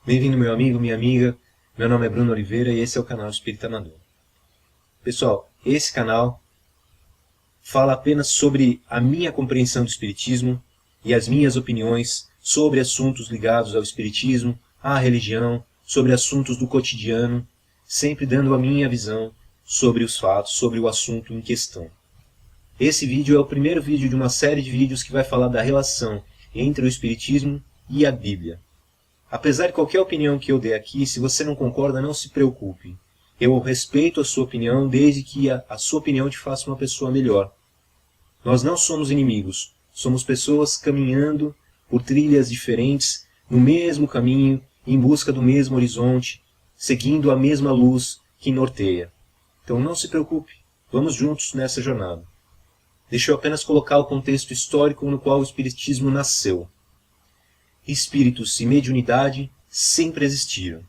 Bem-vindo, meu amigo, minha amiga. Meu nome é Bruno Oliveira e esse é o canal Espírita Amador. Pessoal, esse canal fala apenas sobre a minha compreensão do Espiritismo e as minhas opiniões sobre assuntos ligados ao Espiritismo, à religião, sobre assuntos do cotidiano, sempre dando a minha visão sobre os fatos, sobre o assunto em questão. Esse vídeo é o primeiro vídeo de uma série de vídeos que vai falar da relação entre o Espiritismo e a Bíblia. Apesar de qualquer opinião que eu dê aqui, se você não concorda, não se preocupe. Eu respeito a sua opinião, desde que a sua opinião te faça uma pessoa melhor. Nós não somos inimigos, somos pessoas caminhando por trilhas diferentes, no mesmo caminho, em busca do mesmo horizonte, seguindo a mesma luz que norteia. Então não se preocupe, vamos juntos nessa jornada. Deixa eu apenas colocar o contexto histórico no qual o Espiritismo nasceu. Espíritos e mediunidade sempre existiram.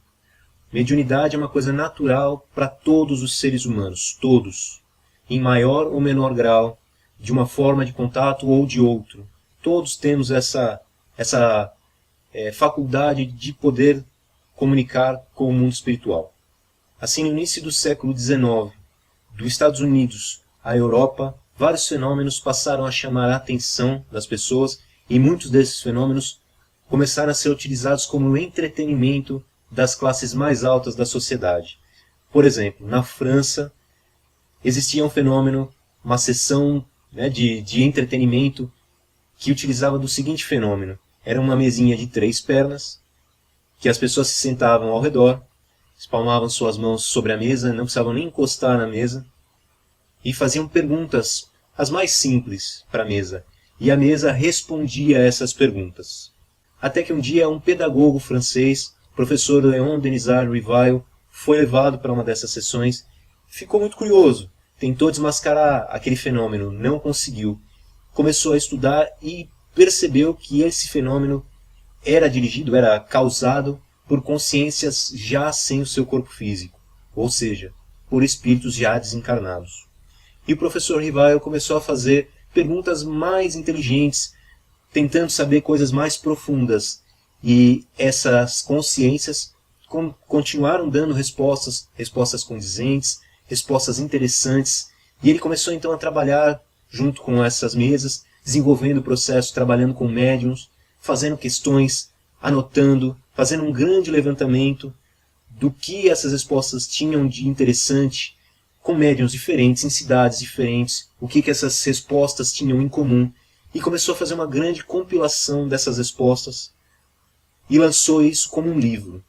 Mediunidade é uma coisa natural para todos os seres humanos, todos, em maior ou menor grau, de uma forma de contato ou de outro. Todos temos essa faculdade de poder comunicar com o mundo espiritual. Assim, no início do século XIX, dos Estados Unidos à Europa, vários fenômenos passaram a chamar a atenção das pessoas e muitos desses fenômenos começaram a ser utilizados como entretenimento das classes mais altas da sociedade. Por exemplo, na França, existia um fenômeno, uma sessão de entretenimento que utilizava do seguinte fenômeno. Era uma mesinha de 3 pernas, que as pessoas se sentavam ao redor, espalmavam suas mãos sobre a mesa, não precisavam nem encostar na mesa, e faziam perguntas, as mais simples, para a mesa. E a mesa respondia a essas perguntas. Até que um dia um pedagogo francês, o professor Léon Denisard Rivail, foi levado para uma dessas sessões, ficou muito curioso, tentou desmascarar aquele fenômeno, não conseguiu. Começou a estudar e percebeu que esse fenômeno era dirigido, era causado por consciências já sem o seu corpo físico, ou seja, por espíritos já desencarnados. E o professor Rivail começou a fazer perguntas mais inteligentes, tentando saber coisas mais profundas. E essas consciências continuaram dando respostas condizentes, respostas interessantes. E ele começou então a trabalhar junto com essas mesas, desenvolvendo o processo, trabalhando com médiums, fazendo questões, anotando, fazendo um grande levantamento do que essas respostas tinham de interessante, com médiums diferentes, em cidades diferentes, o que essas respostas tinham em comum. E começou a fazer uma grande compilação dessas respostas e lançou isso como um livro.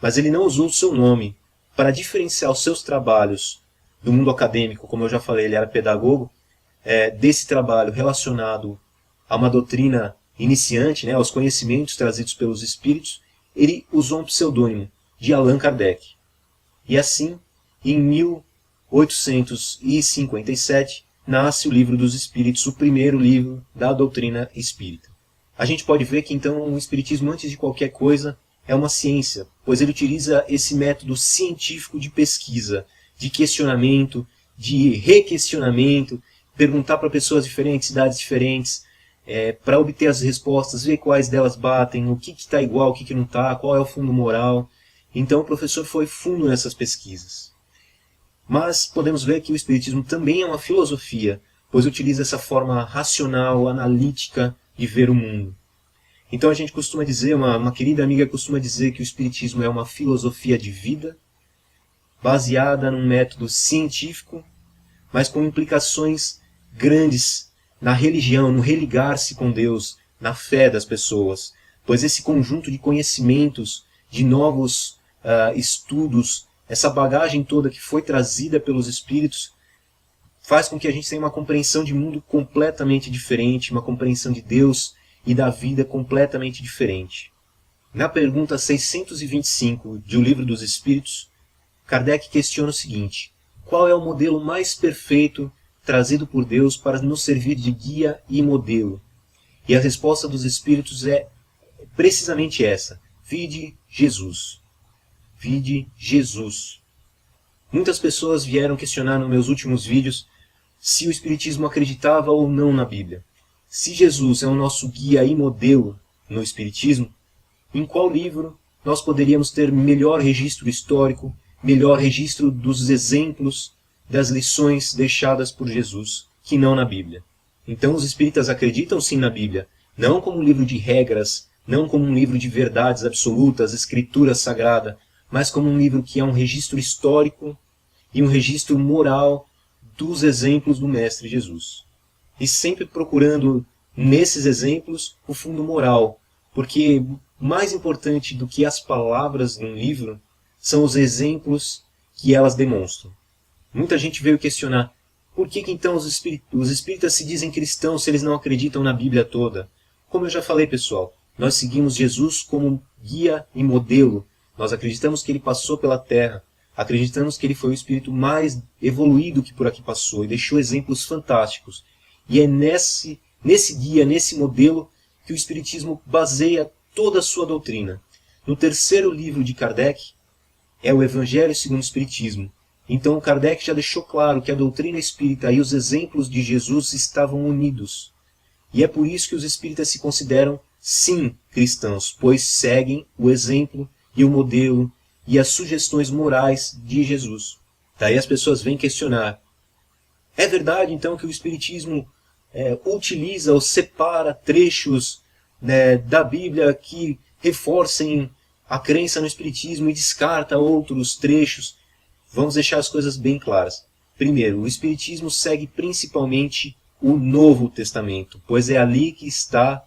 Mas ele não usou o seu nome. Para diferenciar os seus trabalhos do mundo acadêmico, como eu já falei, ele era pedagogo, desse trabalho relacionado a uma doutrina iniciante, aos conhecimentos trazidos pelos espíritos, ele usou um pseudônimo de Allan Kardec. E assim, em 1857, nasce o Livro dos Espíritos, o primeiro livro da doutrina espírita. A gente pode ver que então o Espiritismo, antes de qualquer coisa, é uma ciência, pois ele utiliza esse método científico de pesquisa, de questionamento, de requestionamento, perguntar para pessoas diferentes, cidades diferentes, para obter as respostas, ver quais delas batem, o que está igual, o que não está, qual é o fundo moral. Então o professor foi fundo nessas pesquisas. Mas podemos ver que o Espiritismo também é uma filosofia, pois utiliza essa forma racional, analítica de ver o mundo. Então a gente costuma dizer, uma querida amiga costuma dizer que o Espiritismo é uma filosofia de vida, baseada num método científico, mas com implicações grandes na religião, no religar-se com Deus, na fé das pessoas, pois esse conjunto de conhecimentos, de novos estudos, essa bagagem toda que foi trazida pelos espíritos faz com que a gente tenha uma compreensão de mundo completamente diferente, uma compreensão de Deus e da vida completamente diferente. Na pergunta 625 de O Livro dos Espíritos, Kardec questiona o seguinte: qual é o modelo mais perfeito trazido por Deus para nos servir de guia e modelo? E a resposta dos espíritos é precisamente essa: vide Jesus. Vide Jesus. Muitas pessoas vieram questionar nos meus últimos vídeos se o Espiritismo acreditava ou não na Bíblia. Se Jesus é o nosso guia e modelo no Espiritismo, em qual livro nós poderíamos ter melhor registro histórico, melhor registro dos exemplos, das lições deixadas por Jesus, que não na Bíblia. Então os espíritas acreditam sim na Bíblia, não como um livro de regras, não como um livro de verdades absolutas, escritura sagrada, mas como um livro que é um registro histórico e um registro moral dos exemplos do Mestre Jesus. E sempre procurando nesses exemplos o fundo moral, porque mais importante do que as palavras de um livro são os exemplos que elas demonstram. Muita gente veio questionar por que então os espíritas se dizem cristãos se eles não acreditam na Bíblia toda. Como eu já falei, pessoal, nós seguimos Jesus como guia e modelo. Nós acreditamos que ele passou pela Terra. Acreditamos que ele foi o espírito mais evoluído que por aqui passou e deixou exemplos fantásticos. E é nesse guia, nesse modelo, que o Espiritismo baseia toda a sua doutrina. No terceiro livro de Kardec é o Evangelho segundo o Espiritismo. Então Kardec já deixou claro que a doutrina espírita e os exemplos de Jesus estavam unidos. E é por isso que os espíritas se consideram, sim, cristãos, pois seguem o exemplo e o modelo e as sugestões morais de Jesus. Daí as pessoas vêm questionar. É verdade, então, que o Espiritismo utiliza ou separa trechos da Bíblia que reforcem a crença no Espiritismo e descarta outros trechos? Vamos deixar as coisas bem claras. Primeiro, o Espiritismo segue principalmente o Novo Testamento, pois é ali que está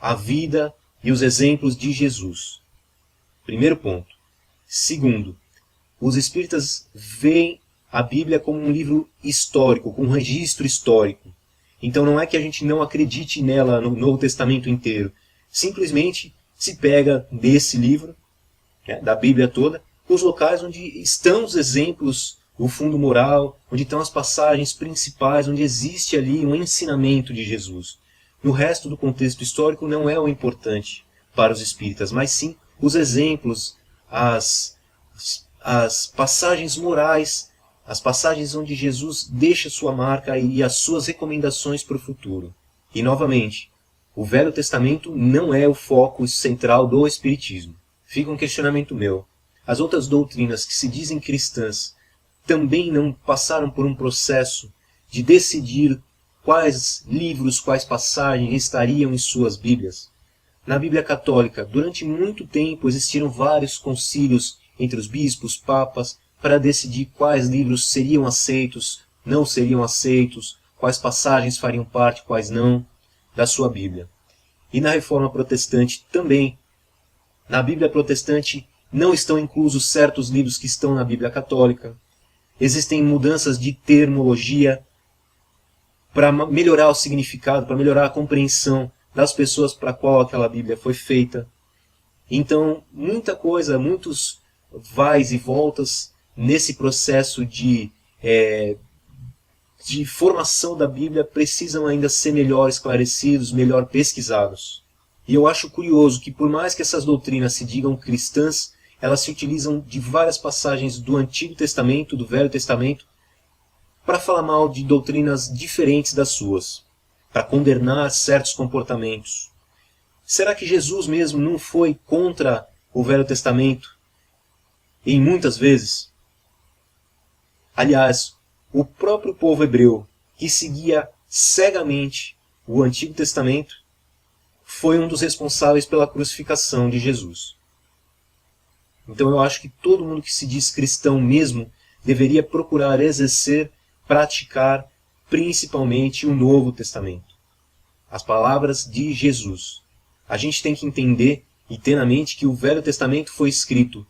a vida e os exemplos de Jesus. Primeiro ponto. Segundo, os espíritas veem a Bíblia como um livro histórico, com um registro histórico. Então não é que a gente não acredite nela no Novo Testamento inteiro. Simplesmente se pega desse livro, da Bíblia toda, os locais onde estão os exemplos, o fundo moral, onde estão as passagens principais, onde existe ali um ensinamento de Jesus. No resto do contexto histórico não é o importante para os espíritas, mas sim os exemplos, as passagens morais, as passagens onde Jesus deixa sua marca e as suas recomendações para o futuro. E, novamente, o Velho Testamento não é o foco central do Espiritismo. Fica um questionamento meu. As outras doutrinas que se dizem cristãs também não passaram por um processo de decidir quais livros, quais passagens estariam em suas Bíblias? Na Bíblia Católica, durante muito tempo existiram vários concílios entre os bispos, papas, para decidir quais livros seriam aceitos, não seriam aceitos, quais passagens fariam parte, quais não, da sua Bíblia. E na Reforma Protestante também. Na Bíblia Protestante não estão inclusos certos livros que estão na Bíblia Católica. Existem mudanças de termologia para melhorar o significado, para melhorar a compreensão das pessoas para a qual aquela Bíblia foi feita. Então, muita coisa, muitos vais e voltas nesse processo de formação da Bíblia precisam ainda ser melhor esclarecidos, melhor pesquisados. E eu acho curioso que, por mais que essas doutrinas se digam cristãs, elas se utilizam de várias passagens do Antigo Testamento, do Velho Testamento, para falar mal de doutrinas diferentes das suas, para condenar certos comportamentos. Será que Jesus mesmo não foi contra o Velho Testamento em muitas vezes? Aliás, o próprio povo hebreu, que seguia cegamente o Antigo Testamento, foi um dos responsáveis pela crucificação de Jesus. Então eu acho que todo mundo que se diz cristão mesmo deveria procurar exercer, praticar principalmente o Novo Testamento. As palavras de Jesus. A gente tem que entender e ter na mente que o Velho Testamento foi escrito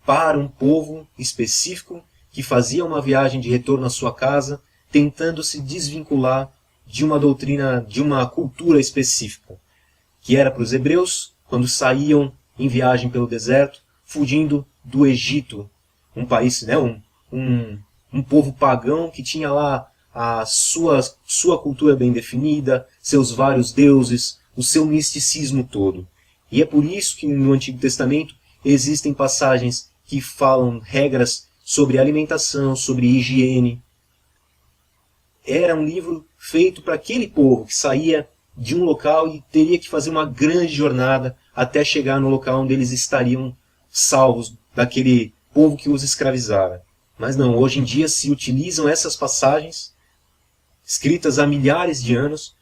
para um povo específico que fazia uma viagem de retorno à sua casa, tentando se desvincular de uma doutrina, de uma cultura específica, que era para os hebreus, quando saíam em viagem pelo deserto, fugindo do Egito, um país, um povo pagão que tinha lá a sua cultura bem definida, seus vários deuses, o seu misticismo todo. E é por isso que no Antigo Testamento existem passagens que falam regras sobre alimentação, sobre higiene. Era um livro feito para aquele povo que saía de um local e teria que fazer uma grande jornada até chegar no local onde eles estariam salvos daquele povo que os escravizara. Mas não, hoje em dia se utilizam essas passagens, escritas há milhares de anos,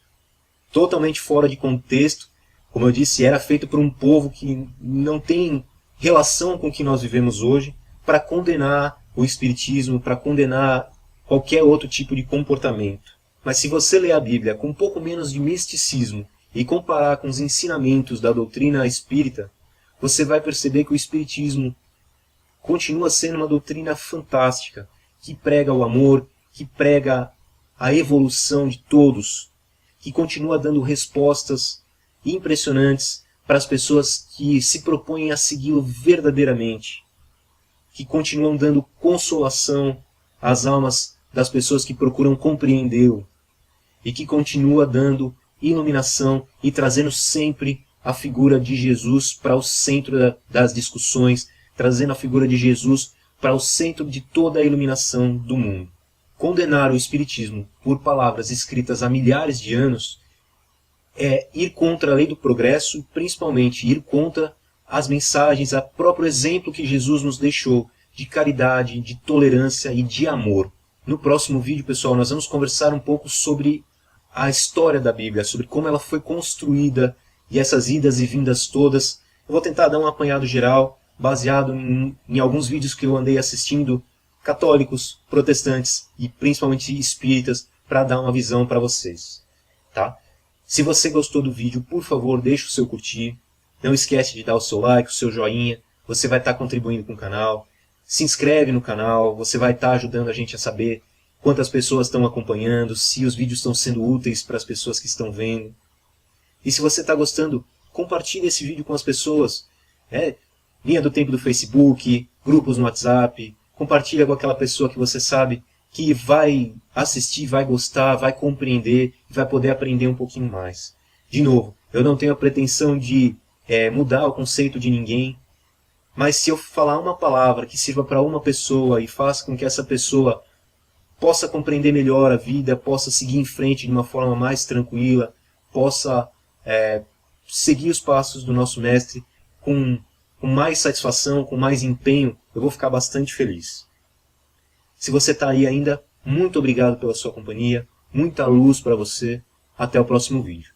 totalmente fora de contexto. Como eu disse, era feito por um povo que não tem relação com o que nós vivemos hoje, para condenar o espiritismo, para condenar qualquer outro tipo de comportamento. Mas se você ler a Bíblia com um pouco menos de misticismo e comparar com os ensinamentos da doutrina espírita, você vai perceber que o espiritismo continua sendo uma doutrina fantástica, que prega o amor, que prega a evolução de todos, que continua dando respostas impressionantes para as pessoas que se propõem a segui-lo verdadeiramente, que continuam dando consolação às almas das pessoas que procuram compreendê-lo, e que continua dando iluminação e trazendo sempre a figura de Jesus para o centro das discussões, trazendo a figura de Jesus para o centro de toda a iluminação do mundo. Condenar o Espiritismo por palavras escritas há milhares de anos é ir contra a lei do progresso, principalmente ir contra as mensagens, o próprio exemplo que Jesus nos deixou de caridade, de tolerância e de amor. No próximo vídeo, pessoal, nós vamos conversar um pouco sobre a história da Bíblia, sobre como ela foi construída e essas idas e vindas todas. Eu vou tentar dar um apanhado geral, baseado em alguns vídeos que eu andei assistindo, católicos, protestantes e principalmente espíritas, para dar uma visão para vocês. Tá? Se você gostou do vídeo, por favor, deixe o seu curtir. Não esquece de dar o seu like, o seu joinha. Você vai estar contribuindo com o canal. Se inscreve no canal, você vai estar ajudando a gente a saber quantas pessoas estão acompanhando, se os vídeos estão sendo úteis para as pessoas que estão vendo. E se você está gostando, compartilhe esse vídeo com as pessoas. Linha do Tempo do Facebook, grupos no WhatsApp. Compartilha com aquela pessoa que você sabe que vai assistir, vai gostar, vai compreender, vai poder aprender um pouquinho mais. De novo, eu não tenho a pretensão de mudar o conceito de ninguém, mas se eu falar uma palavra que sirva para uma pessoa e faça com que essa pessoa possa compreender melhor a vida, possa seguir em frente de uma forma mais tranquila, possa seguir os passos do nosso mestre com mais satisfação, com mais empenho, eu vou ficar bastante feliz. Se você está aí ainda, muito obrigado pela sua companhia, muita luz para você, até o próximo vídeo.